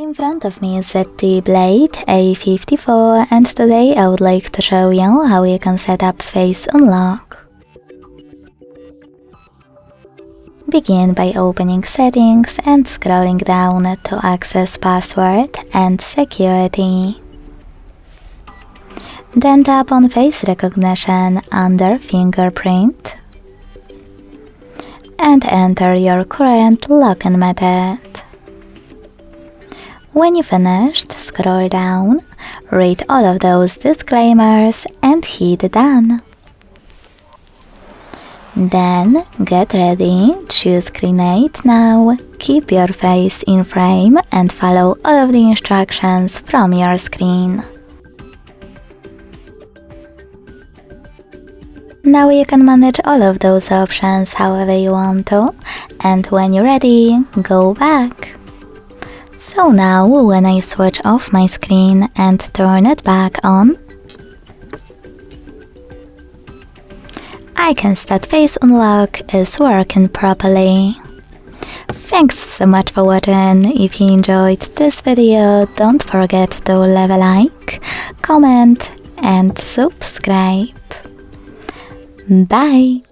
In front of me is ZTE Blade A54 and today I would like to show you how you can set up face unlock. Begin by opening settings and scrolling down to access password and security. Then tap on face recognition under fingerprint and enter your current login method. When you finished, scroll down, read all of those disclaimers and hit done. Then get ready, choose Create Now, keep your face in frame and follow all of the instructions from your screen. Now you can manage all of those options however you want to, and when you're ready, go back. So now, when I switch off my screen and turn it back on, I can see that face unlock is working properly. Thanks so much for watching. If you enjoyed this video, don't forget to leave a like, comment and subscribe. Bye!